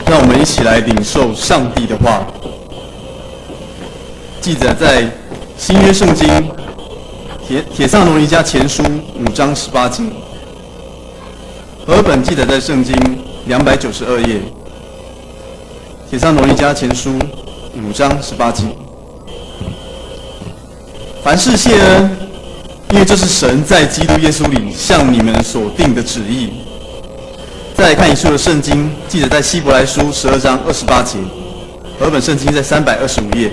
让我们一起来领受上帝的话。记载在新约圣经帖撒罗尼迦前书5章18节，和本记载在圣经292页。帖撒罗尼迦前书5章18节，凡事谢恩，因为这是神在基督耶稣里向你们所定的旨意。再来看一处的圣经，记载在希伯来书12章28节，和本圣经在325页。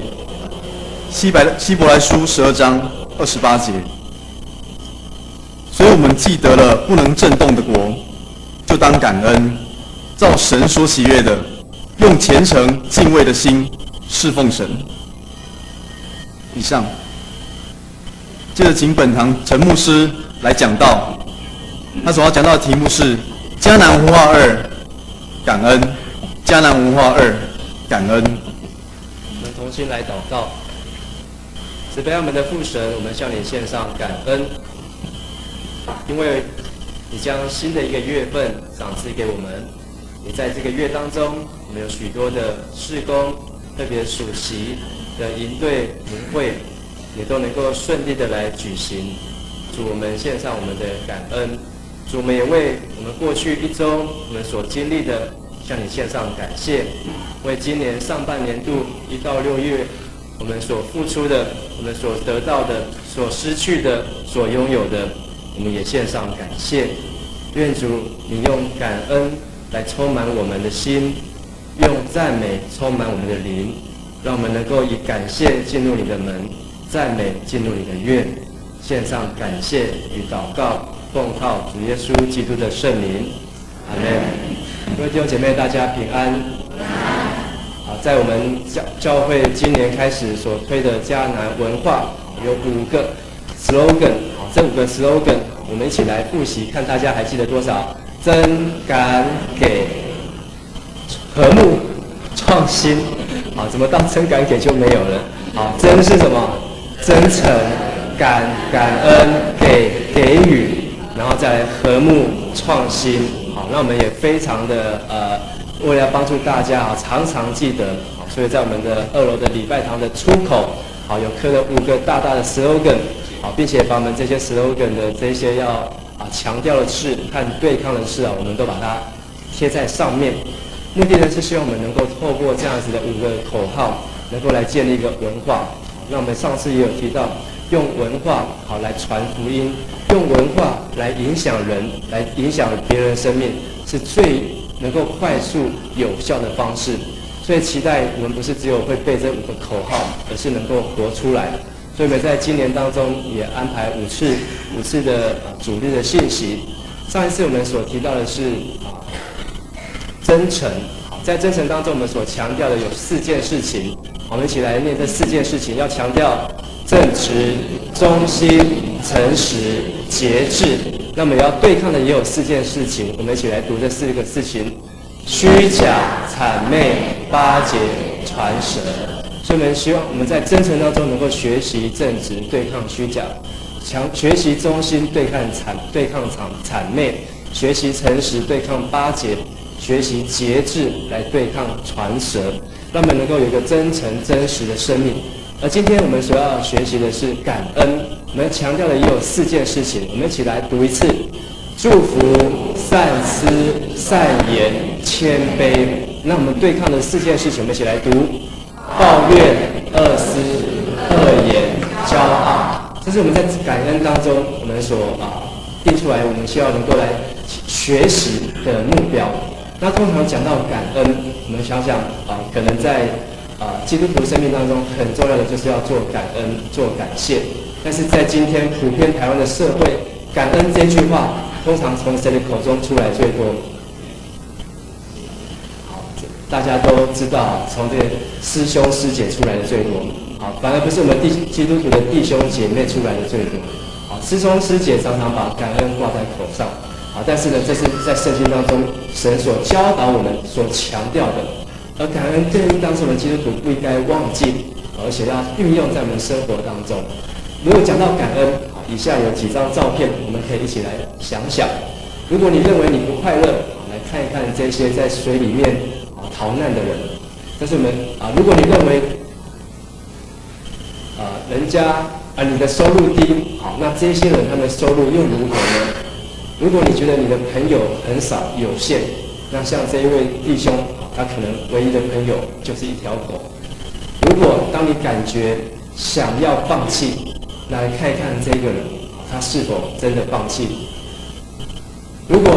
希伯来书12章28节。所以我们既得了不能震动的国，就当感恩，照神所喜悦的，用虔诚敬畏的心侍奉神。以上。接着请本堂陈牧师来讲道，他所要讲到的题目是迦南文化2感恩。迦南文化2感恩。我们同心来祷告。慈悲我们的父神，我们向你献上感恩，因为你将新的一个月份赏赐给我们。你在这个月当中，我们有许多的事工，特别属习的营队营会，也都能够顺利的来举行。主，我们献上我们的感恩。主，我们也为我们过去1周我们所经历的，向你献上感谢。为今年上半年度1到6月，我们所付出的，我们所得到的，所失去的，所拥有的，我们也献上感谢。愿主你用感恩来充满我们的心，用赞美充满我们的灵，让我们能够以感谢进入你的门，赞美进入你的院。献上感谢与祷告，奉靠主耶稣基督的圣名，阿们。各位弟兄姐妹，大家平安。在我们教会今年开始所推的迦南文化有5个 slogan， 这5个 slogan 我们一起来复习，看大家还记得多少？真、感、给、和睦、创新。好，怎么到真、感、给就没有了？好，真是什么？真诚、感恩、给予，然后再来和睦、创新。好，那我们也非常的为了帮助大家常常记得，所以在我们的2楼的礼拜堂的出口，有刻了5个大大的 slogan， 并且把我们这些 slogan 的这些要强调的事和对抗的事我们都把它贴在上面。目的呢是希望我们能够透过这样子的5个口号，能够来建立一个文化。那我们上次也有提到，用文化来传福音，用文化来影响人，来影响别人的生命，是最能够快速有效的方式。所以期待我们不是只有会背这5个口号，而是能够活出来。所以我们在今年当中也安排5次的主日的信息。上一次我们所提到的是真诚，在真诚当中我们所强调的有4件事情，我们一起来念这4件事情，要强调正直、忠心、诚实、节制。那么要对抗的也有4件事情，我们一起来读这4个事情：虚假、谄媚、巴结、传舌。所以我们希望我们在真诚当中能够学习正直，对抗虚假；学习忠心，对抗谄媚；学习诚实，对抗巴结；学习节制，来对抗传舌，让我们能够有一个真诚真实的生命。而今天我们所要学习的是感恩，我们强调的也有4件事情，我们一起来读一次：祝福、善思、善言、谦卑。那我们对抗的4件事情，我们一起来读：抱怨、恶思、恶言、骄傲。这是我们在感恩当中我们所定出来，我们希望能够来学习的目标。那通常讲到感恩，我们想想可能在基督徒生命当中很重要的就是要做感恩、做感谢。但是在今天普遍台湾的社会，感恩这句话通常从谁的口中出来最多？大家都知道，从这个师兄师姐出来的最多。反而不是我们基督徒的弟兄姐妹出来的最多。师兄师姐常常把感恩挂在口上。但是呢，这是在圣经当中神所教导我们所强调的。而感恩对于当时我们基督徒不应该忘记，而且要运用在我们生活当中。如果讲到感恩，以下有几张照片，我们可以一起来想想。如果你认为你不快乐，来看一看这些在水里面逃难的人。但是我们如果你认为人家你的收入低，好，那这些人他们收入又如何呢？如果你觉得你的朋友很少有限，那像这一位弟兄，他可能唯一的朋友就是一条狗。如果当你感觉想要放弃，来看一看这个人，他是否真的放弃。如果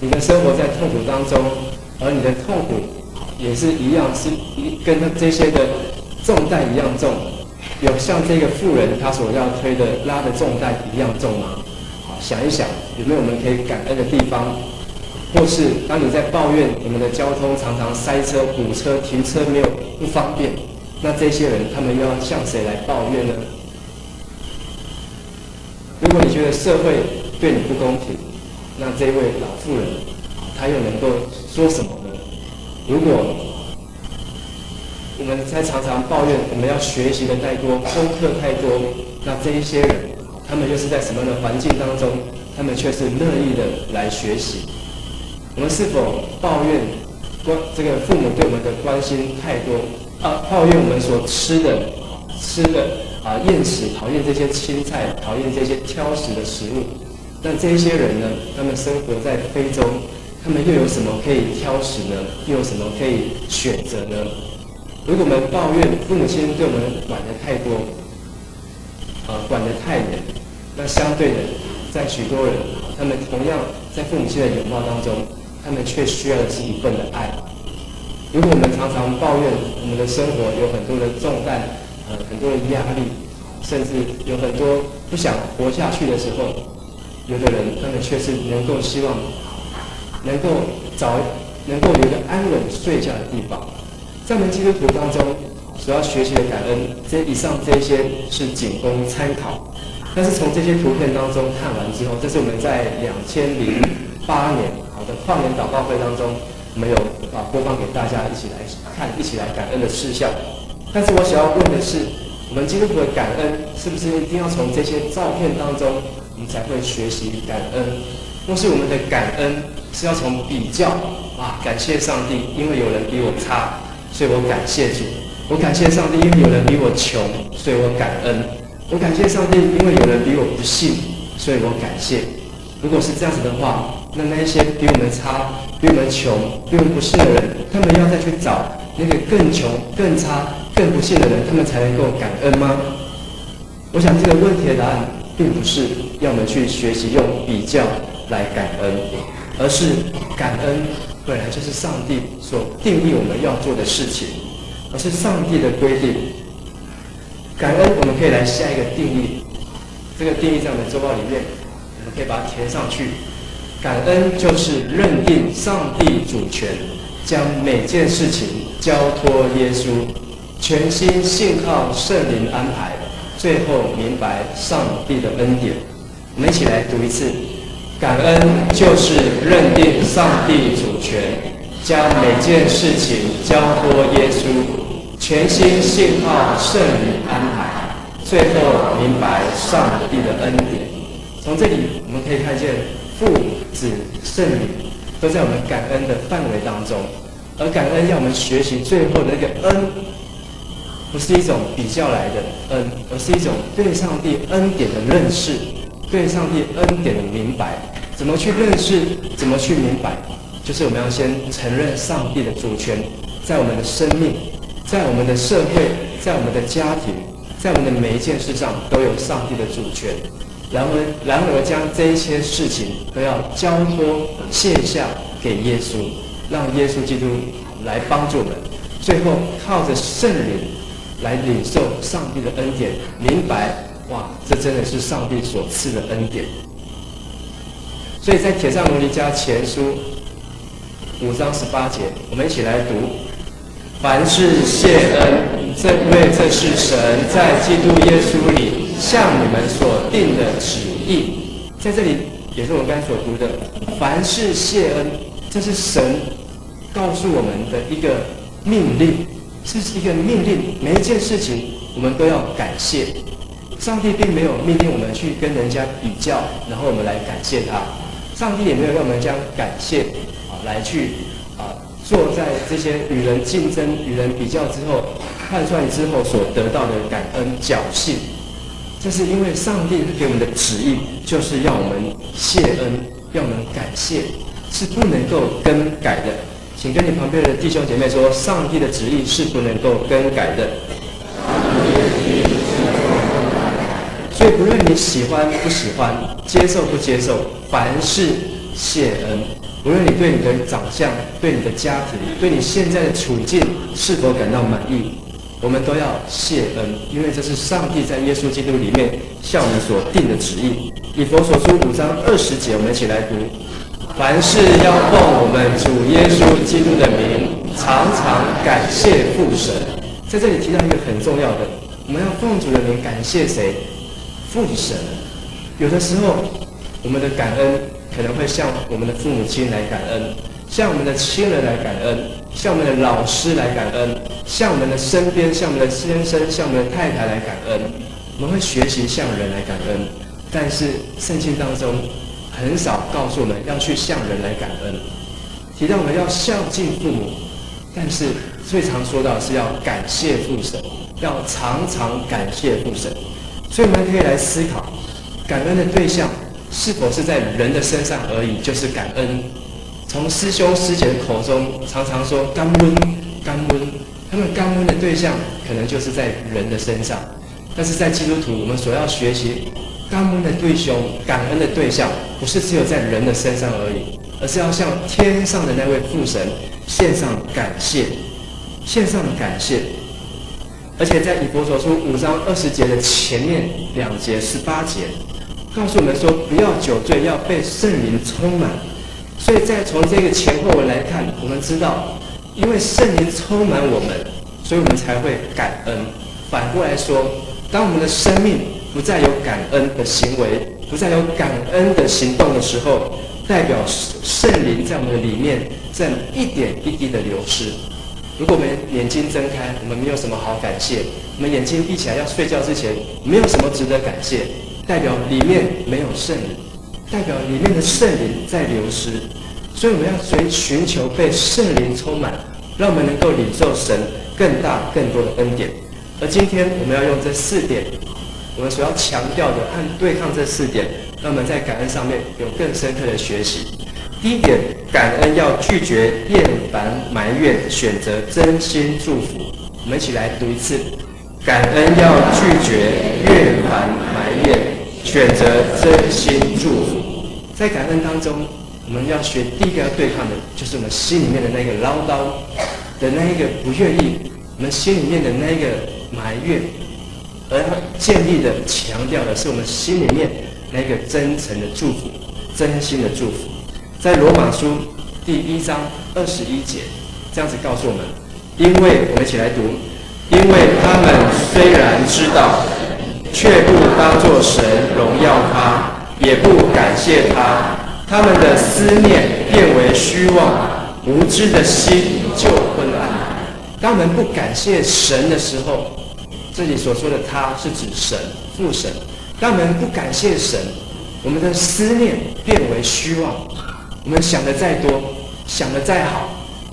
你的生活在痛苦当中，而你的痛苦也是一样，是跟这些的重担一样重，有像这个妇人他所要推的拉的重担一样重吗？好，想一想，有没有我们可以感恩的地方？或是当你在抱怨我们的交通常常塞车、堵车、停车没有不方便，那这些人他们又要向谁来抱怨呢？如果你觉得社会对你不公平，那这位老妇人她又能够说什么呢？如果我们在常常抱怨我们要学习的太多，功课太多，那这一些人他们又是在什么样的环境当中，他们却是乐意的来学习？我们是否抱怨这个父母对我们的关心太多抱怨我们所吃的厌食，讨厌这些青菜，讨厌这些挑食的食物？那这一些人呢，他们生活在非洲，他们又有什么可以挑食呢？又有什么可以选择呢？如果我们抱怨父母亲对我们管得太多，管得太严，那相对的，在许多人，他们同样在父母亲的拥抱当中，他们却需要的是一份的爱。如果我们常常抱怨我们的生活有很多的重担，很多的压力，甚至有很多不想活下去的时候，有的人他们却是能够希望能够有一个安稳睡觉的地方。在我们基督徒当中所要学习的感恩，以上这些是仅供参考。但是从这些图片当中看完之后，这是我们在2008年的跨年祷告会当中，我们有播放给大家一起来看、一起来感恩的事项。但是我想要问的是，我们基督徒的感恩是不是一定要从这些照片当中，我们才会学习感恩？或是我们的感恩是要从比较感谢上帝，因为有人比我差，所以我感谢主；我感谢上帝，因为有人比我穷，所以我感恩；我感谢上帝，因为有人比我不幸，所以我感谢。如果是这样子的话，那一些比我们差、比我们穷、比我们不幸的人，他们要再去找那个更穷、更差、更不幸的人，他们才能够感恩吗？我想这个问题的答案并不是要我们去学习用比较来感恩，而是感恩本来就是上帝所定义我们要做的事情，而是上帝的规定。感恩我们可以来下一个定义，这个定义在我们的周报里面，我们可以把它填上去。感恩就是认定上帝主权，将每件事情交托耶稣，全心信靠圣灵安排，最后明白上帝的恩典。我们一起来读一次：感恩就是认定上帝主权，将每件事情交托耶稣，全心信靠圣灵安排，最后明白上帝的恩典。从这里我们可以看见父、子、圣灵都在我们感恩的范围当中，而感恩要我们学习最后的那个恩，不是一种比较来的恩，而是一种对上帝恩典的认识，对上帝恩典的明白。怎么去认识，怎么去明白，就是我们要先承认上帝的主权，在我们的生命，在我们的社会，在我们的家庭，在我们的每一件事上都有上帝的主权。然而将这一些事情都要交托卸下给耶稣，让耶稣基督来帮助我们，最后靠着圣灵来领受上帝的恩典，明白这真的是上帝所赐的恩典。所以在帖撒罗尼迦前书5章18节，我们一起来读：凡事谢恩，因为这是神在基督耶稣里向你们所定的旨意。在这里也是我们刚才所读的，凡事谢恩，这是神告诉我们的一个命令，是一个命令，每一件事情我们都要感谢。上帝并没有命令我们去跟人家比较，然后我们来感谢他。上帝也没有让我们将感谢来去坐在这些与人竞争、与人比较之后，判断之后所得到的感恩侥幸。这是因为上帝给我们的旨意，就是要我们谢恩，要我们感谢，是不能够更改的。请跟你旁边的弟兄姐妹说，上帝的旨意是不能够更改的。所以不论你喜欢不喜欢，接受不接受，凡事谢恩。无论你对你的长相、对你的家庭、对你现在的处境是否感到满意，我们都要谢恩，因为这是上帝在耶稣基督里面向我们所定的旨意。以弗所书5章20节，我们一起来读：凡事要奉我们主耶稣基督的名，常常感谢父神。在这里提到一个很重要的，我们要奉主的名感谢谁？父神。有的时候，我们的感恩可能会向我们的父母亲来感恩，向我们的亲人来感恩，向我们的老师来感恩，向我们的身边，向我们的先生，向我们的太太来感恩。我们会学习向人来感恩，但是圣经当中很少告诉我们要去向人来感恩。提到我们要孝敬父母，但是最常说到的是要感谢父神，要常常感谢父神。所以我们可以来思考，感恩的对象是否是在人的身上而已，就是感恩。从师兄师姐的口中常常说感恩，感恩，他们感恩的对象可能就是在人的身上。但是在基督徒，我们所要学习感恩的对象，感恩的对象不是只有在人的身上而已，而是要向天上的那位父神献上感谢，献上感谢。而且在以弗所书5章20节的前面2节18节，告诉我们说不要酒醉，要被圣灵充满。所以在从这个前后文来看，我们知道，因为圣灵充满我们，所以我们才会感恩。反过来说，当我们的生命不再有感恩的行为，不再有感恩的行动的时候，代表圣灵在我们的里面正一点一滴的流失。如果我们眼睛睁开，我们没有什么好感谢；我们眼睛闭起来要睡觉之前，没有什么值得感谢，代表里面没有圣灵，代表里面的圣灵在流失。所以我们要寻求被圣灵充满，让我们能够领受神更大更多的恩典。而今天我们要用这4点，我们所要强调的和对抗这4点，让我们在感恩上面有更深刻的学习。第一点，感恩要拒绝厌烦埋怨，选择真心祝福。我们一起来读一次：感恩要拒绝厌烦埋怨，选择真心祝福。在感恩当中，我们要学第一个要对抗的，就是我们心里面的那个唠叨的那一个不愿意，我们心里面的那一个埋怨，而建立的强调的是我们心里面那个真诚的祝福，真心的祝福。在罗马书第1章21节，这样子告诉我们：因为我们一起来读，因为他们虽然知道，却不当作神荣耀他，也不感谢他，他们的思念变为虚妄，无知的心就昏暗。当我们不感谢神的时候，这里所说的他是指神，父神。当我们不感谢神，我们的思念变为虚妄。我们想的再多，想的再好，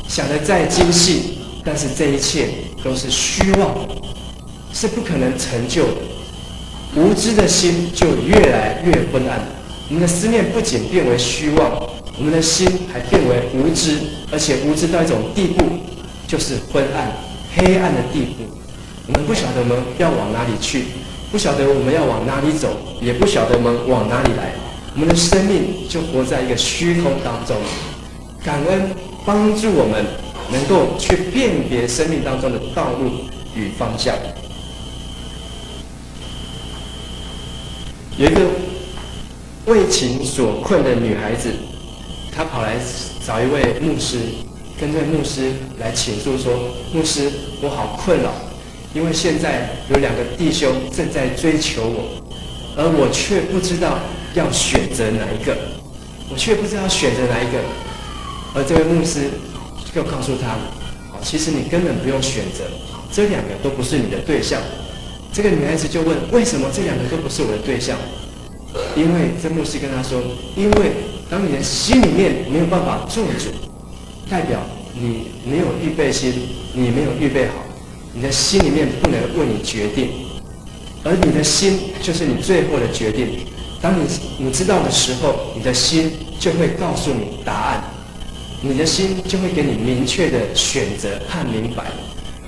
想的再精细，但是这一切都是虚妄的，是不可能成就的。无知的心就越来越昏暗。我们的思念不仅变为虚妄，我们的心还变为无知，而且无知到一种地步，就是昏暗、黑暗的地步。我们不晓得我们要往哪里去，不晓得我们要往哪里走，也不晓得我们往哪里来。我们的生命就活在一个虚空当中。感恩帮助我们能够去辨别生命当中的道路与方向。有一个为情所困的女孩子，她跑来找一位牧师，跟这位牧师来倾诉说：牧师，我好困扰，因为现在有2个弟兄正在追求我，而我却不知道要选择哪一个，而这位牧师就告诉他：其实你根本不用选择，这2个都不是你的对象。这个女孩子就问：为什么这2个都不是我的对象？因为这牧师跟她说：因为当你的心里面没有办法做主，代表你没有预备心，你没有预备好，你的心里面不能为你决定，而你的心就是你最后的决定。当你知道的时候，你的心就会告诉你答案，你的心就会给你明确的选择和明白。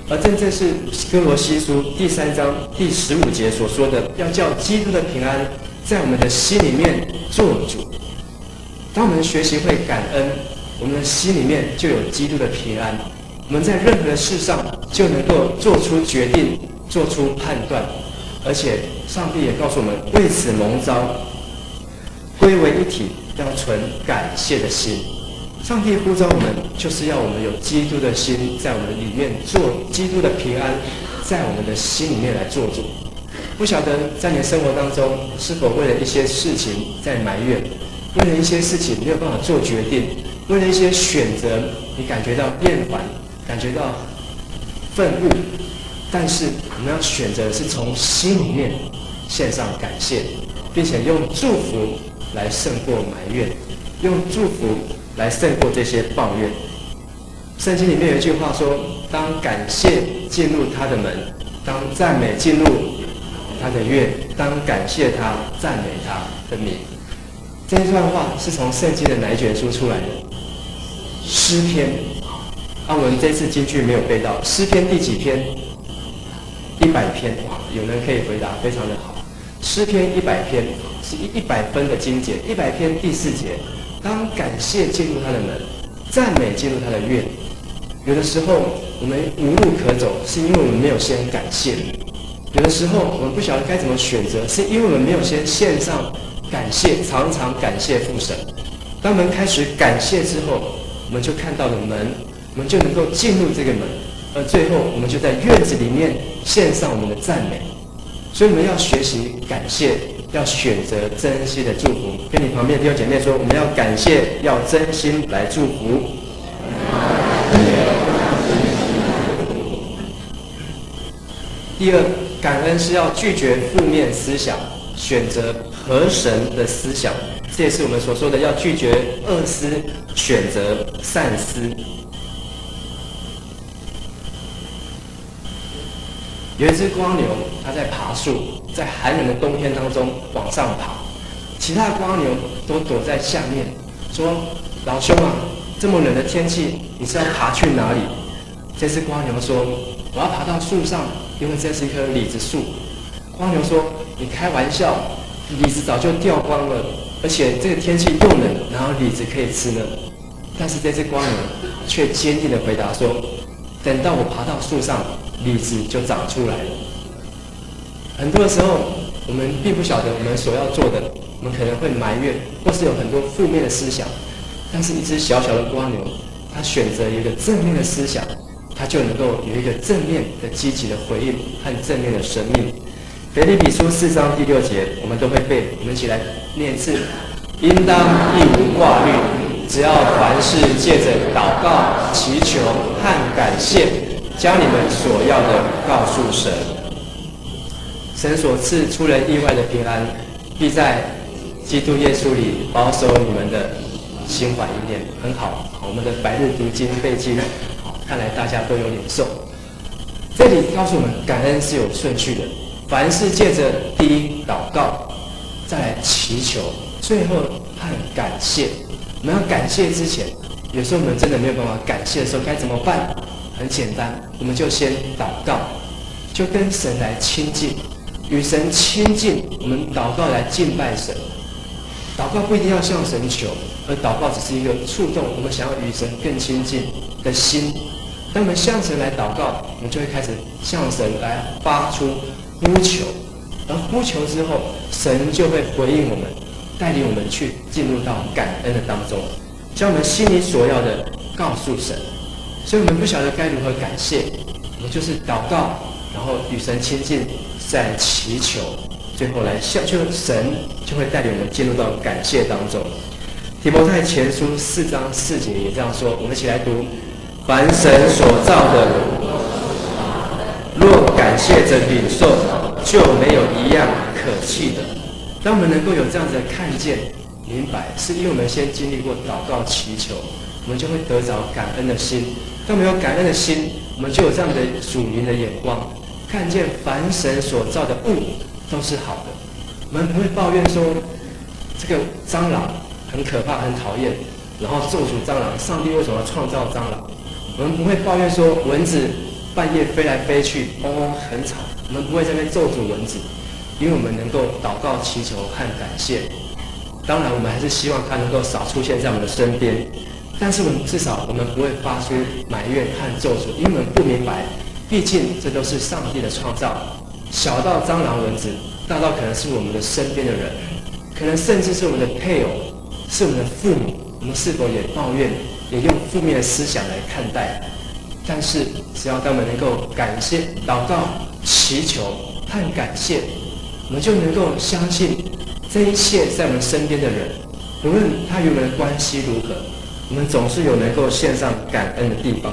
而真正是哥罗西书第3章第15节所说的，要叫基督的平安在我们的心里面做主。当我们学习会感恩，我们的心里面就有基督的平安，我们在任何的事上就能够做出决定，做出判断。而且上帝也告诉我们，为此蒙召，归为一体，要存感谢的心。上帝呼召我们，就是要我们有基督的心在我们里面，做基督的平安在我们的心里面来做主。不晓得在你的生活当中，是否为了一些事情在埋怨，为了一些事情没有办法做决定，为了一些选择你感觉到厌烦，感觉到愤怒。但是我们要选择的是从心里面献上感谢，并且用祝福来胜过埋怨，用祝福来胜过这些抱怨。圣经里面有一句话说，当感谢进入他的门，当赞美进入他的院，当感谢他，赞美他的名。这一段话是从圣经的哪一卷书出来的？诗篇。我们这次金句没有背到，诗篇第几篇？100篇。哇，有人可以回答，非常的好。诗篇100篇是100分的经节，100篇第4节，当感谢进入他的门，赞美进入他的院。有的时候我们无路可走，是因为我们没有先感谢；有的时候我们不晓得该怎么选择，是因为我们没有先献上感谢，常常感谢父神。当我们开始感谢之后，我们就看到了门，我们就能够进入这个门，而最后我们就在院子里面献上我们的赞美。所以我们要学习感谢，要选择真心的祝福。跟你旁边的弟兄姐妹说，我们要感谢，要真心来祝福。第二，感恩是要拒绝负面思想，选择合神的思想。这也是我们所说的要拒绝恶思，选择善思。有一只蝸牛，它在爬树，在寒冷的冬天当中往上爬，其他的蝸牛都躲在下面，说：“老兄啊，这么冷的天气，你是要爬去哪里？”这只蝸牛说：“我要爬到树上，因为这是一棵李子树。”蝸牛说：“你开玩笑，李子早就掉光了，而且这个天气又冷，然后李子可以吃呢。”但是这只蝸牛却坚定地回答说：“等到我爬到树上，李子就长出来了。”很多的时候，我们并不晓得我们所要做的，我们可能会埋怨，或是有很多负面的思想。但是一只小小的蝸牛，它选择一个正面的思想，它就能够有一个正面的积极的回应和正面的生命。腓立比书4章第6节，我们都会背，我们一起来念一次：应当一无挂虑，只要凡事借着祷告、祈求和感谢，将你们所要的告诉神。神所赐出人意外的平安，必在基督耶稣里保守你们的心怀意念。很好，我们的白日读经背经，看来大家都有领受。这里告诉我们，感恩是有顺序的，凡事借着第一祷告，再来祈求，最后和感谢。我们要感谢之前，有时候我们真的没有办法感谢的时候该怎么办？很简单，我们就先祷告，就跟神来亲近，与神亲近。我们祷告来敬拜神，祷告不一定要向神求，而祷告只是一个触动我们想要与神更亲近的心。当我们向神来祷告，我们就会开始向神来发出呼求，而呼求之后，神就会回应我们，带领我们去进入到感恩的当中，将我们心里所要的告诉神。所以我们不晓得该如何感谢，我们就是祷告，然后与神亲近，再祈求，最后来就神就会带领我们进入到感谢当中。提摩太前书4章4节也这样说，我们一起来读：凡神所造的，若感谢着领受，就没有一样可弃的。当我们能够有这样子的看见明白，是因为我们先经历过祷告祈求，我们就会得着感恩的心。当我们有感恩的心，我们就有这样的属灵的眼光，看见凡神所造的物都是好的。我们不会抱怨说这个蟑螂很可怕、很讨厌，然后咒诅蟑螂，上帝为什么要创造蟑螂？我们不会抱怨说蚊子半夜飞来飞去，嗡嗡很吵。我们不会在那边咒诅蚊子，因为我们能够祷告、祈求和感谢。当然，我们还是希望它能够少出现在我们的身边，但是至少我们不会发出埋怨和咒诅，因为我们不明白，毕竟这都是上帝的创造。小到蟑螂、蚊子，大到可能是我们的身边的人，可能甚至是我们的配偶，是我们的父母。我们是否也抱怨，也用负面的思想来看待？但是，只要当我们能够感谢、祷告、祈求和感谢，我们就能够相信这一切在我们身边的人，无论他与我们的关系如何，我们总是有能够献上感恩的地方。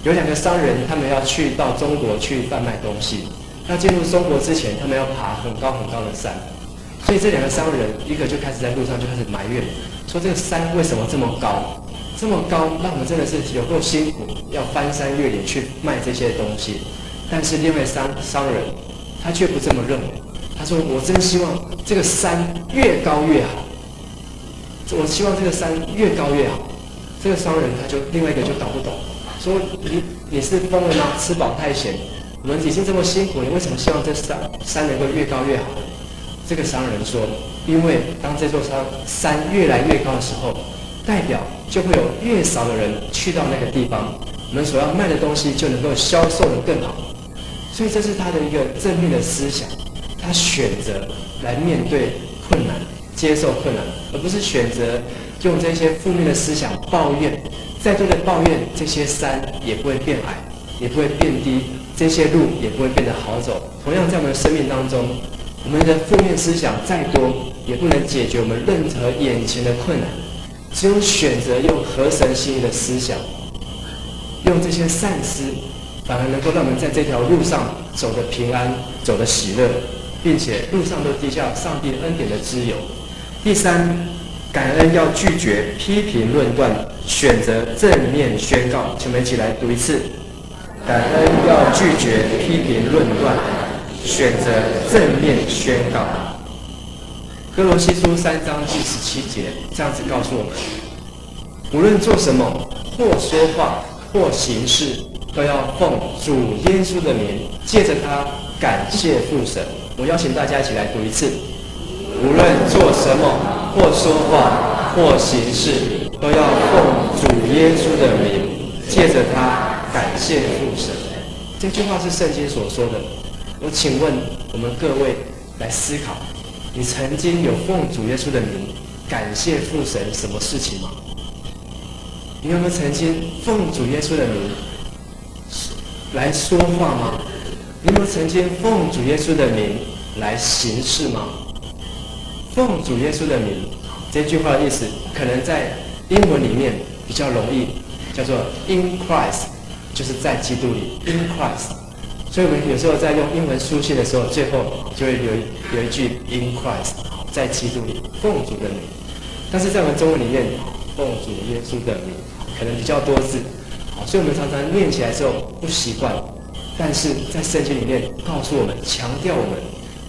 有2个商人，他们要到中国去贩卖东西。要进入中国之前，他们要爬很高很高的山，所以这2个商人，一个就开始在路上就开始埋怨，说这个山为什么这么高？这么高，让我们真的是有够辛苦，要翻山越岭去卖这些东西。但是另外商人，他却不这么认为。他说：“我真希望这个山越高越好，我希望这个山越高越好。”这个商人另外一个就搞不懂，说你是疯了吗？吃饱太闲，我们已经这么辛苦，你为什么希望这山能够越高越好？这个商人说：“因为当这座山越来越高的时候，代表就会有越少的人去到那个地方，我们所要卖的东西就能够销售得更好。所以这是他的一个正面的思想，他选择来面对困难，接受困难，而不是选择用这些负面的思想抱怨。再多的抱怨，这些山也不会变矮，也不会变低，这些路也不会变得好走。同样，在我们的生命当中，我们的负面思想再多，也不能解决我们任何眼前的困难。只有选择用合神心意的思想，用这些善思，反而能够让我们在这条路上走得平安，走得喜乐，并且路上都滴下上帝恩典的滋油。第三，感恩要拒绝批评论断，选择正面宣告。请我们一起来读一次：感恩要拒绝批评论断，选择正面宣告。哥罗西书3章第17节这样子告诉我们：无论做什么，或说话，或行事，都要奉主耶稣的名，借着他感谢父神。我邀请大家一起来读一次：无论做什么，或说话，或行事，都要奉主耶稣的名，借着他感谢父神。这句话是圣经所说的。我请问我们各位来思考，你曾经有奉主耶稣的名感谢父神什么事情吗？你有没有曾经奉主耶稣的名来说话吗？你有没有曾经奉主耶稣的名来行事吗？奉主耶稣的名这句话的意思，可能在英文里面比较容易，叫做 in Christ， 就是在基督里 in Christ。所以我们有时候在用英文书信的时候，最后就会有一句 in Christ， 在基督里，奉主的名。但是在我们中文里面，奉主耶稣的名可能比较多字，所以我们常常念起来之后不习惯。但是在圣经里面告诉我们，强调我们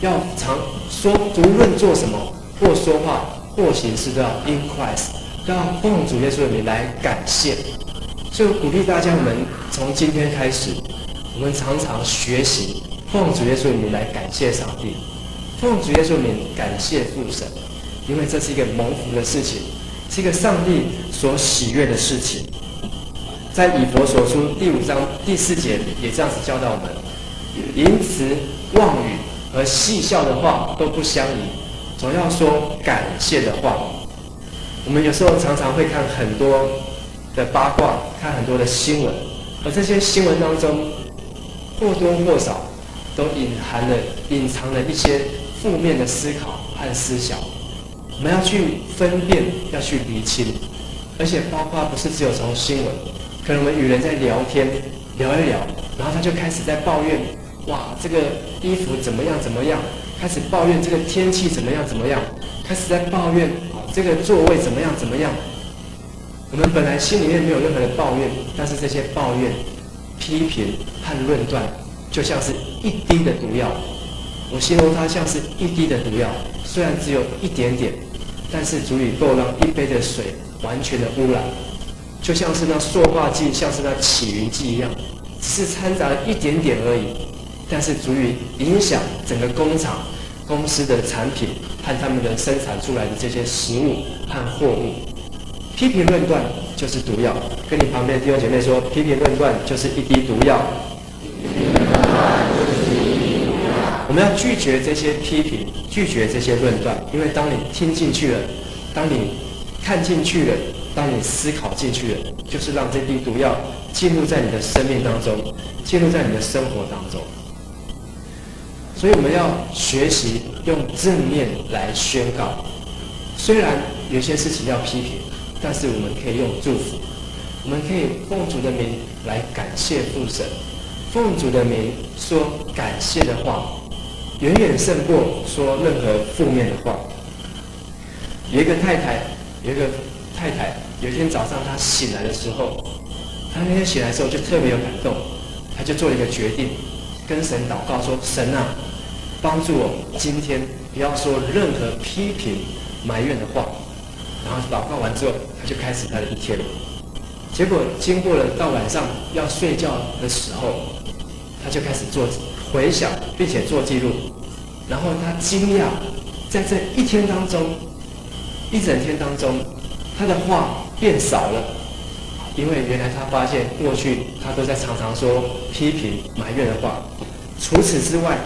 要常说，无论做什么，或说话，或行事，都要 in Christ， 都要奉主耶稣的名来感谢。所以我鼓励大家，我们从今天开始，我们常常学习奉主耶稣的名来感谢上帝，奉主耶稣的名感谢父神，因为这是一个蒙福的事情，是一个上帝所喜悦的事情。在以弗所书第5章第4节也这样子教导我们：淫词妄语和戏笑的话都不相宜，总要说感谢的话。我们有时候常常会看很多的八卦，看很多的新闻，而这些新闻当中或多或少都隐藏了一些负面的思考和思想。我们要去分辨，要去厘清，而且包括不是只有从新闻，可能我们与人在聊天聊一聊，然后他就开始在抱怨，哇，这个衣服怎么样怎么样，开始抱怨这个天气怎么样怎么样，开始在抱怨这个座位怎么样怎么样。我们本来心里面没有任何的抱怨，但是这些抱怨、批评和论断，就像是一滴的毒药。我形容它像是一滴的毒药，虽然只有一点点，但是足以够让一杯的水完全的污染，就像是那塑化剂，像是那起云剂一样，只是掺杂了一点点而已，但是足以影响整个工厂、公司的产品和他们的生产出来的这些食物和货物。批评论断就是毒药，跟你旁边的弟兄姐妹说，批评论断就是一滴毒药。我们要拒绝这些批评，拒绝这些论断，因为当你听进去了，当你看进去了，当你思考进去了，就是让这滴毒药进入在你的生命当中，进入在你的生活当中。所以我们要学习用正面来宣告，虽然有些事情要批评，但是我们可以用祝福，我们可以奉主的名来感谢父神，奉主的名说感谢的话，远远胜过说任何负面的话。有一个太太，有一天早上她醒来的时候，她那天醒来的时候就特别有感动，她就做了一个决定，跟神祷告说：神啊，帮助我今天不要说任何批评埋怨的话。然后祷告完之后，她就开始她的一天了。结果经过了到晚上要睡觉的时候，她就开始做回想，并且做记录。然后她惊讶，在这一天当中，一整天当中，她的话变少了，因为原来她发现过去她都在常常说批评埋怨的话。除此之外，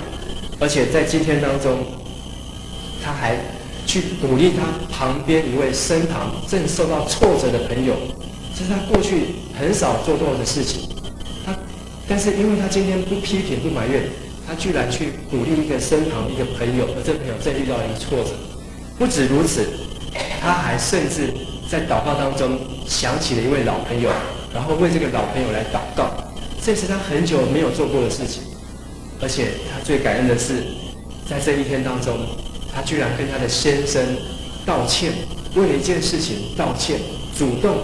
而且在今天当中，她还去鼓励他旁边一位身旁正受到挫折的朋友，这是他过去很少做过的事情。但是因为他今天不批评不埋怨，他居然去鼓励一个身旁一个朋友，而这个朋友正遇到一个挫折。不止如此，他还甚至在祷告当中想起了一位老朋友，然后为这个老朋友来祷告，这是他很久没有做过的事情。而且他最感恩的是，在这一天当中，他居然跟他的先生道歉，为了一件事情道歉，主动，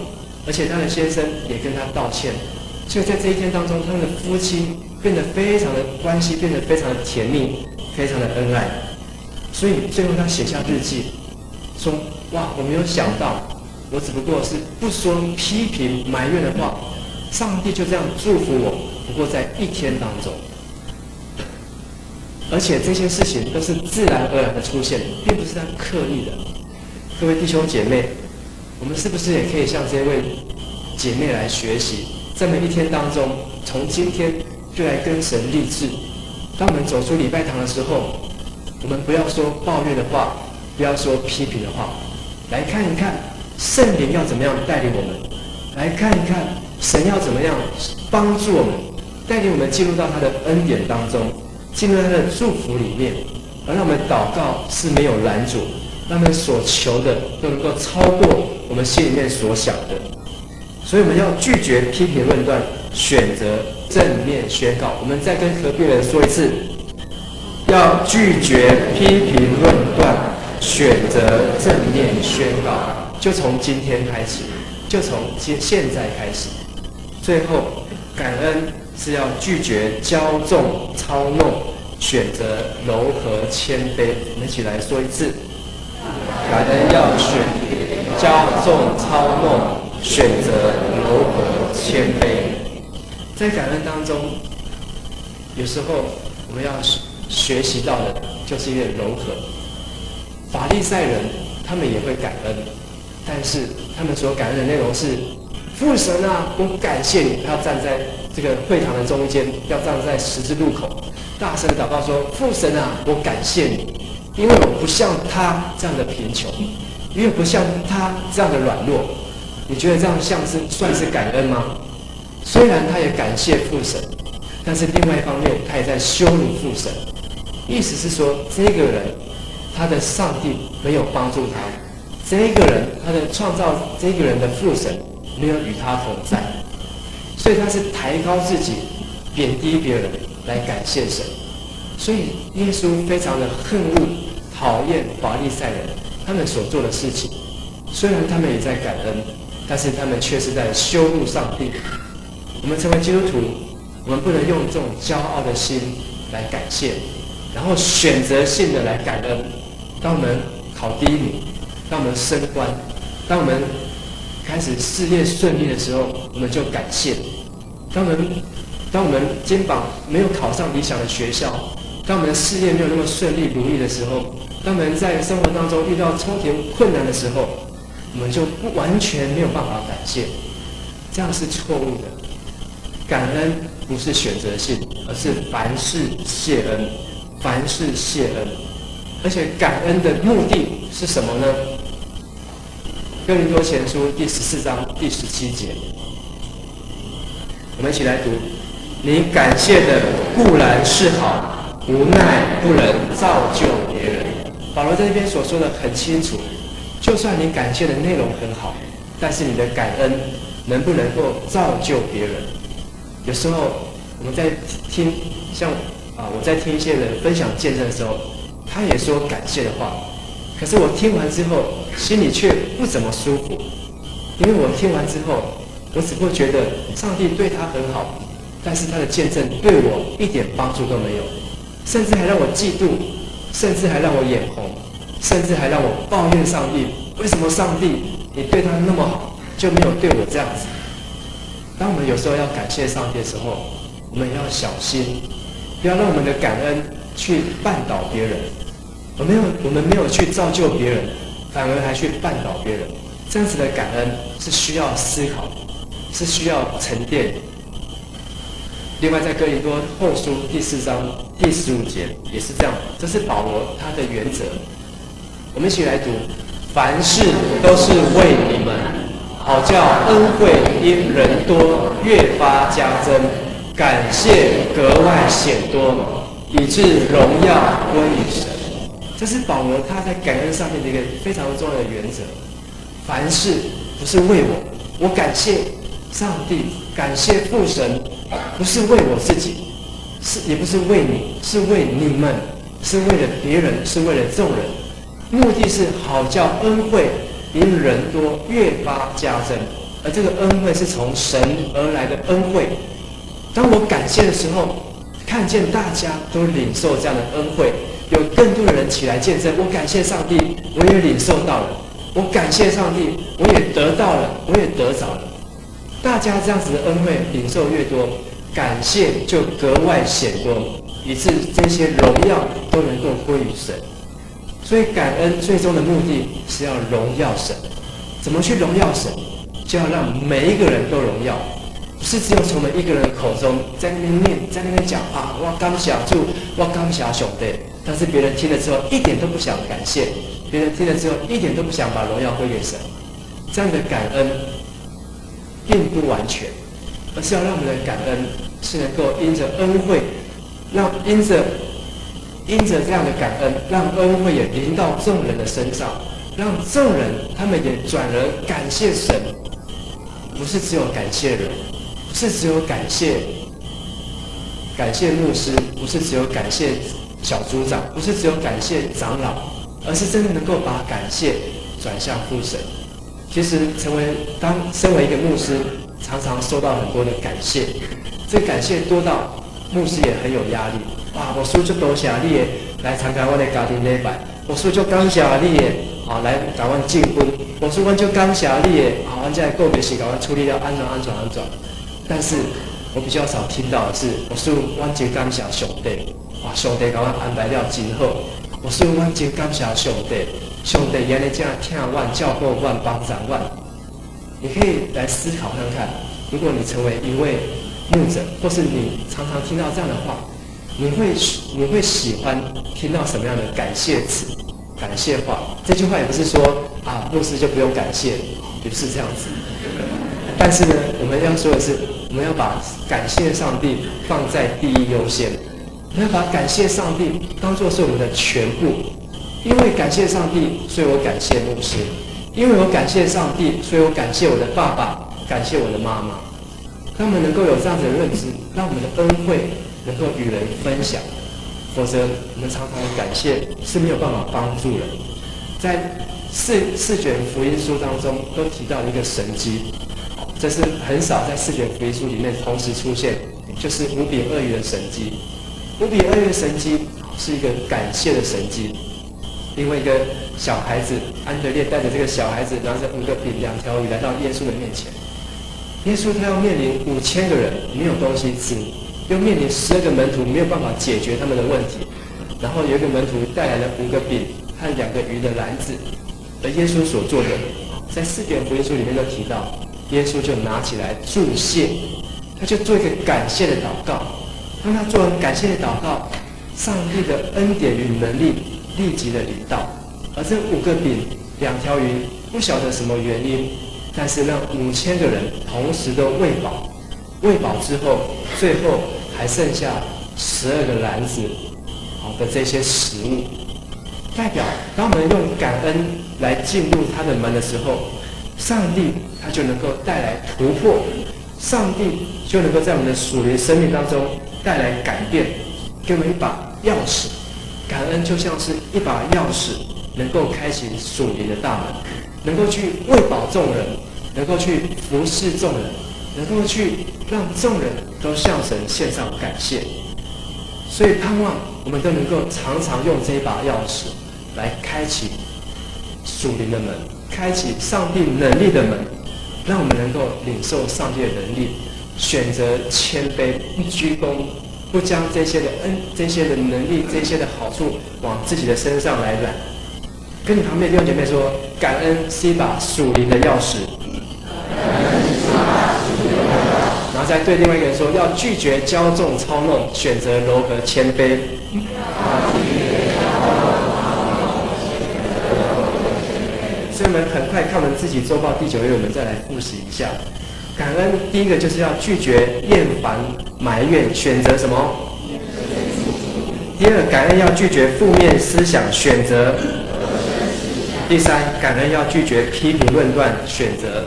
而且他的先生也跟他道歉，所以在这一天当中，他们的夫妻变得非常的关系变得非常的甜蜜，非常的恩爱。所以最后他写下日记，说：哇，我没有想到，我只不过是不说批评埋怨的话，上帝就这样祝福我，不过在一天当中。而且这些事情都是自然而然的出现，并不是他刻意的。各位弟兄姐妹，我们是不是也可以向这位姐妹来学习，这么一天当中，从今天就来跟神立志。当我们走出礼拜堂的时候，我们不要说抱怨的话，不要说批评的话，来看一看圣灵要怎么样带领我们，来看一看神要怎么样帮助我们，带领我们进入到他的恩典当中，进入他的祝福里面，而让我们祷告是没有拦阻，让我们所求的都能够超过我们心里面所想的。所以我们要拒绝批评论断，选择正面宣告。我们再跟隔壁人说一次，要拒绝批评论断，选择正面宣告。就从今天开始，就从现在开始。最后，感恩是要拒绝骄纵操弄，选择柔和谦卑。我们一起来说一次，感恩要选骄纵操弄，选择柔和谦卑。在感恩当中，有时候我们要学习到的就是一个柔和。法利赛人他们也会感恩，但是他们所感恩的内容是：父神啊，我感谢你。他要站在这个会堂的中间，要站在十字路口，大声祷告说：父神啊，我感谢你，因为我不像他这样的贫穷，因为不像他这样的软弱。你觉得这样算是感恩吗？虽然他也感谢父神，但是另外一方面，他也在羞辱父神。意思是说，这个人他的上帝没有帮助他，这个人他的创造这个人的父神没有与他同在，所以他是抬高自己，贬低别人来感谢神。所以耶稣非常的恨恶、讨厌法利赛人他们所做的事情。虽然他们也在感恩，但是他们却是在羞辱上帝。我们成为基督徒，我们不能用这种骄傲的心来感谢，然后选择性的来感恩。当我们考第1名，当我们升官，当我们开始事业顺利的时候，我们就感谢。当我们肩膀没有考上理想的学校，当我们的事业没有那么顺利如意的时候，当我们在生活当中遇到冲突困难的时候，我们就不完全没有办法感谢，这样是错误的。感恩不是选择性，而是凡事谢恩，凡事谢恩。而且感恩的目的是什么呢？哥林多前书第14章第17节，我们一起来读：你感谢的固然是好，无奈不能造就别人。保罗在这边所说的很清楚，就算你感谢的内容很好，但是你的感恩能不能够造就别人？有时候我们在听，我在听一些人分享见证的时候，他也说感谢的话，可是我听完之后，心里却不怎么舒服，因为我听完之后，我只会觉得上帝对他很好，但是他的见证对我一点帮助都没有，甚至还让我嫉妒，甚至还让我眼红，甚至还让我抱怨上帝，为什么上帝你对他那么好，就没有对我这样子？当我们有时候要感谢上帝的时候，我们要小心，不要让我们的感恩去绊倒别人。我们没有去造就别人，反而还去绊倒别人。这样子的感恩是需要思考，是需要沉淀。另外，在哥林多后书第4章第15节也是这样，这是保罗他的原则。我们一起来读：凡事都是为你们，好叫恩惠因人多越发加增，感谢格外显多，以致荣耀归于神。这是保罗他在感恩上面的一个非常重要的原则。凡事不是为我感谢上帝，感谢父神，不是为我自己，也不是为你，是为你们，是为了别人，是为了众人。目的是好叫恩惠因人多越发加增，而这个恩惠是从神而来的恩惠。当我感谢的时候，看见大家都领受这样的恩惠，有更多的人起来见证，我感谢上帝，我也领受到了；我感谢上帝，我也得到了，我也得着了。大家这样子的恩惠领受越多，感谢就格外显多，以致这些荣耀都能够归于神。所以感恩最终的目的是要荣耀神。怎么去荣耀神？就要让每一个人都荣耀，不是只有从我们一个人的口中在那边念，在那边讲啊，我感谢主，我感谢上帝。但是别人听了之后一点都不想感谢，别人听了之后一点都不想把荣耀归给神。这样的感恩并不完全，而是要让我们的感恩是能够因着恩惠，因着这样的感恩，让恩惠也临到众人的身上，让众人他们也转而感谢神。不是只有感谢人，不是只有感谢牧师，不是只有感谢小组长，不是只有感谢长老，而是真的能够把感谢转向父神。其实身为一个牧师，常常收到很多的感谢，这感谢多到牧师也很有压力。哇，我叔就多谢你的来参加我的家庭礼拜，我叔就感谢你的来给我进婚，我叔我就感谢你的我这个个别是给我处理了安怎。但是我比较少听到的是，我叔我真感谢上帝，哇，上帝给我安排了真好，我叔我真感谢上帝，上帝原来这样听我、照顾我、帮助我。你可以来思考看看，如果你成为一位牧者，或是你常常听到这样的话，你会喜欢听到什么样的感谢词、感谢话？这句话也不是说牧师就不用感谢，也不是这样子。但是呢，我们要说的是，我们要把感谢上帝放在第一优先，我们要把感谢上帝当作是我们的全部。因为感谢上帝，所以我感谢牧师；因为我感谢上帝，所以我感谢我的爸爸，感谢我的妈妈。让我们能够有这样子的认知，让我们的恩惠能够与人分享，否则我们常常的感谢是没有办法帮助人。在四卷福音书当中都提到一个神迹，这是很少在4卷福音书里面同时出现，就是5饼2鱼的神迹。5饼2鱼的神迹是一个感谢的神迹，因为一个小孩子安德烈带着这个小孩子拿着5个饼2条鱼来到耶稣的面前，耶稣他要面临5000个人没有东西吃，又面临12个门徒没有办法解决他们的问题，然后有一个门徒带来了5个饼和2个鱼的篮子，而耶稣所做的，在4卷福音书里面都提到，耶稣就拿起来祝谢，他就做一个感谢的祷告。当他做完感谢的祷告，上帝的恩典与能力立即的临到，而这5个饼2条鱼，不晓得什么原因，但是让5000个人同时都喂饱，喂饱之后，最后还剩下12个篮子的这些食物，代表当我们用感恩来进入他的门的时候，上帝他就能够带来突破，上帝就能够在我们的属灵生命当中带来改变，给我们一把钥匙。感恩就像是一把钥匙，能够开启属灵的大门，能够去喂饱众人，能够去服侍众人，能够去让众人都向神献上感谢。所以盼望我们都能够常常用这一把钥匙来开启属灵的门，开启上帝能力的门，让我们能够领受上帝的能力，选择谦卑，不居功，不将这些的恩、这些的能力、这些的好处往自己的身上来揽。跟你旁边弟兄姐妹说，感恩是一把属灵的钥匙。然后再对另外一个人说，要拒绝骄纵操弄，选择柔和谦卑。所以我们很快看完自己周报第9页，我们再来复习一下。感恩第一个就是要拒绝厌烦埋怨，选择什么？第二，感恩要拒绝负面思想，选择。第三，感恩要拒绝批评论断，选择。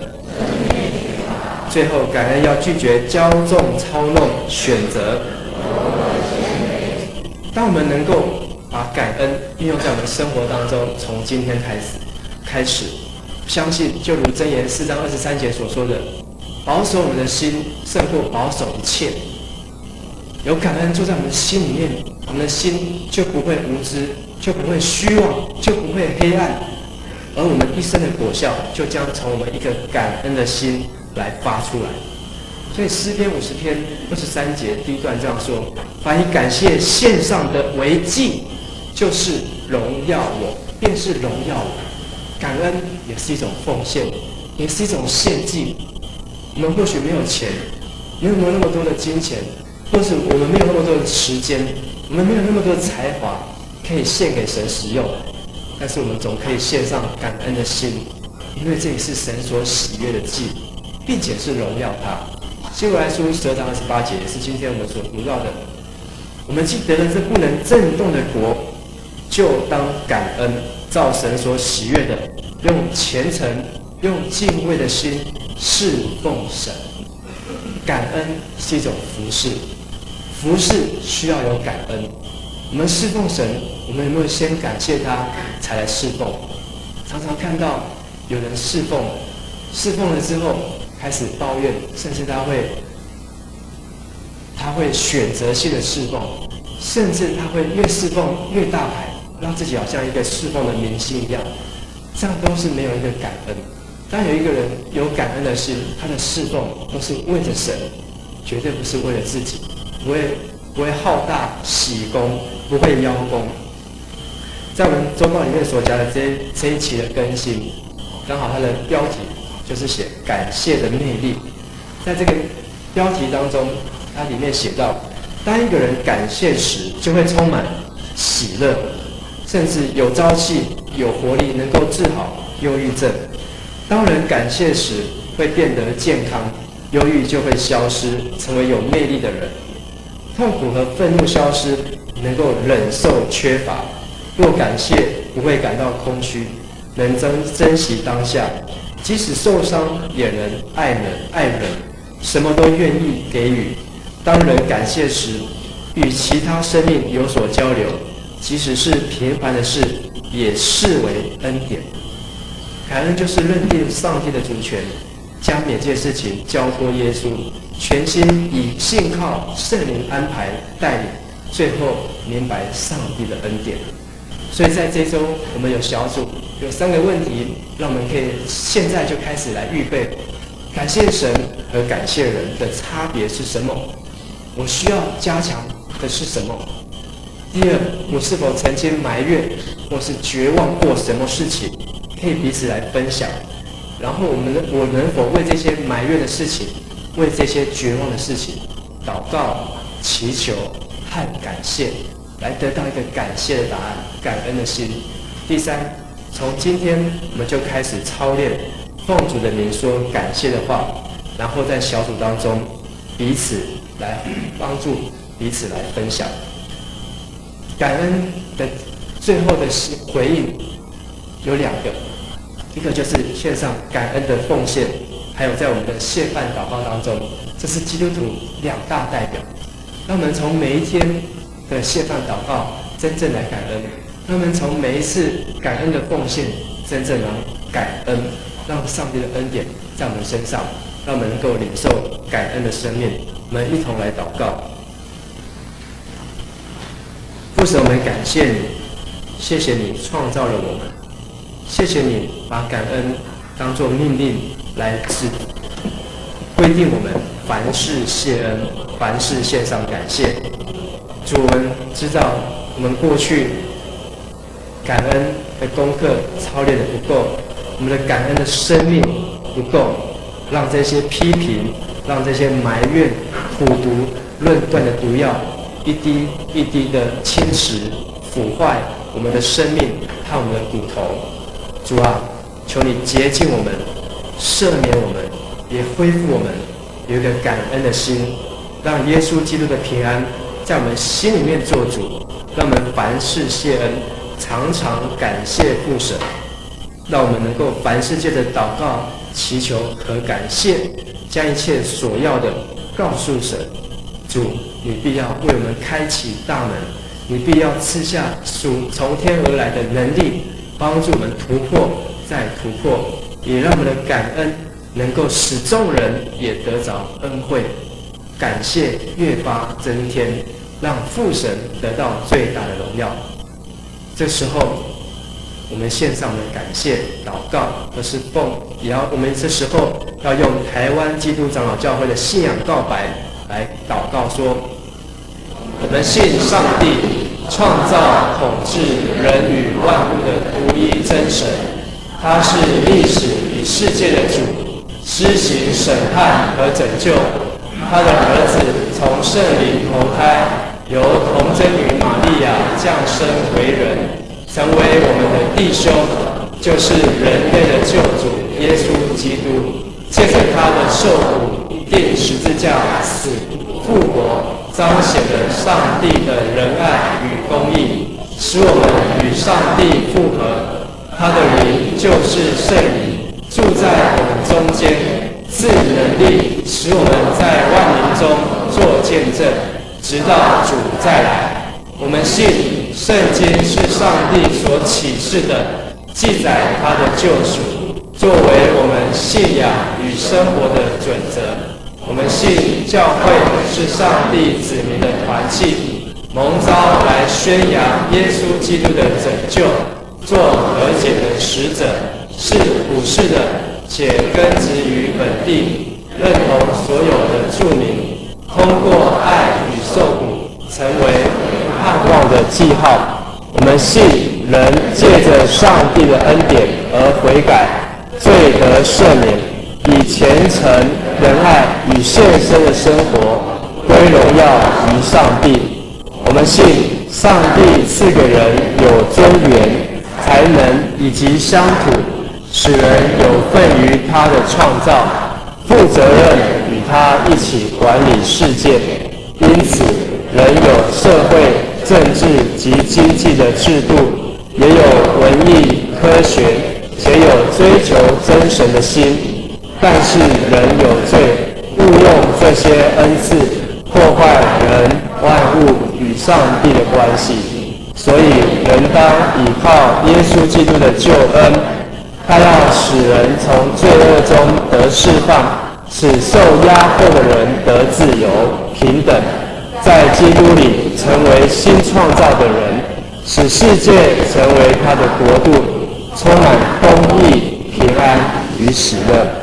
最后，感恩要拒绝骄纵操弄，选择。当我们能够把感恩运用在我们生活当中，从今天开始，相信就如箴言4章23节所说的，保守我们的心胜过保守一切。有感恩住在我们的心里面，我们的心就不会无知，就不会虚妄，就不会黑暗，而我们一生的果效就将从我们一个感恩的心来发出来。所以诗篇50篇23节第1段这样说：凡以感谢献上的为祭，就是荣耀我，便是荣耀我。感恩也是一种奉献，也是一种献祭。我们或许没有钱，没有那么多的金钱，或是我们没有那么多的时间，我们没有那么多的才华可以献给神使用，但是我们总可以献上感恩的心，因为这也是神所喜悦的祭，并且是荣耀他。希伯来书12章28节也是今天我们所读到的。我们既得了这不能震动的国，就当感恩，照神所喜悦的，用虔诚、用敬畏的心侍奉神。感恩是一种服侍，服侍需要有感恩。我们侍奉神，我们有没有先感谢他才来侍奉？常常看到有人侍奉了之后开始抱怨，甚至他会选择性的侍奉，甚至他会越侍奉越大牌，让自己好像一个侍奉的明星一样，这样都是没有一个感恩。当有一个人有感恩的心，他的侍奉都是为着神，绝对不是为了自己，不会好大喜功，不会邀功。在我们周报里面所讲的这一期的更新，刚好它的标题就是写感谢的魅力。在这个标题当中，它里面写到，当一个人感谢时，就会充满喜乐，甚至有朝气、有活力，能够治好忧郁症。当人感谢时，会变得健康，忧郁就会消失，成为有魅力的人。痛苦和愤怒消失，能够忍受缺乏。若感谢，不会感到空虚，能珍惜当下，即使受伤也能爱人，什么都愿意给予。当人感谢时，与其他生命有所交流，即使是平凡的事，也视为恩典。感恩就是认定上帝的主权，将每件事情交托耶稣，全心以信靠圣灵安排带领，最后明白上帝的恩典。所以在这周我们有小组，有3个问题，让我们可以现在就开始来预备。感谢神和感谢人的差别是什么？我需要加强的是什么？第二，我是否曾经埋怨或是绝望过什么事情，可以彼此来分享。然后我能否为这些埋怨的事情，为这些绝望的事情祷告、祈求和感谢，来得到一个感谢的答案，感恩的心。第三，从今天我们就开始操练奉主的名说感谢的话，然后在小组当中彼此来帮助，彼此来分享。感恩的最后的回应有2个，一个就是献上感恩的奉献，还有在我们的谢饭祷告当中，这是基督徒2大代表。让我们从每一天的谢饭祷告真正来感恩，让我们从每一次感恩的奉献真正来感恩，让上帝的恩典在我们身上，让我们能够领受感恩的生命。我们一同来祷告。父神，我们感谢你，谢谢你创造了我们，谢谢你把感恩当作命令来规定我们凡事谢恩，凡事献上感谢。主，我们知道我们过去感恩的功课操练的不够，我们的感恩的生命不够，让这些批评，让这些埋怨、苦毒、论断的毒药一滴一滴的侵蚀、腐坏我们的生命和我们的骨头。主啊，求你洁净我们，赦免我们，也恢复我们有一个感恩的心，让耶稣基督的平安在我们心里面做主，让我们凡事谢恩，常常感谢父神，让我们能够凡事借着祷告、祈求和感谢，将一切所要的告诉神。主，你必要为我们开启大门，你必要赐下从天而来的能力，帮助我们突破再突破，也让我们的感恩能够使众人也得着恩惠，感谢越发增添，让父神得到最大的荣耀。这时候我们献上的感谢祷告和是我们这时候要用台湾基督长老教会的信仰告白来祷告说：我们信上帝创造统治人与万物的独一真神，他是历史与世界的主，施行审判和拯救。他的儿子从圣灵投胎，由童贞女玛利亚降生为人，成为我们的弟兄，就是人类的救主耶稣基督。借着他的受苦、钉十字架死、复活，彰显了上帝的仁爱与公义，使我们与上帝复合。他的灵就是圣灵，住在我们中间，赐能力，使我们在万民中做见证，直到主再来。我们信圣经是上帝所启示的，记载他的救赎，作为我们信仰与生活的准则。我们信教会是上帝子民的团契，蒙召来宣扬耶稣基督的拯救，做和解的使者，是普世的，且根植于本地，认同所有的住民，通过爱与受苦，成为盼望的记号。我们信人借着上帝的恩典而悔改，罪得赦免，以虔诚、仁爱与献身的生活归荣耀于上帝。我们信上帝赐给人有尊严、才能以及乡土，使人有份于他的创造，负责任与他一起管理世界。因此，人有社会、政治及经济的制度，也有文艺、科学，且有追求真神的心。但是人有罪，误用这些恩赐，破坏人、万物与上帝的关系。所以人当倚靠耶稣基督的救恩，他要使人从罪恶中得释放，使受压迫的人得自由、平等，在基督里成为新创造的人，使世界成为他的国度，充满公义、平安与喜乐。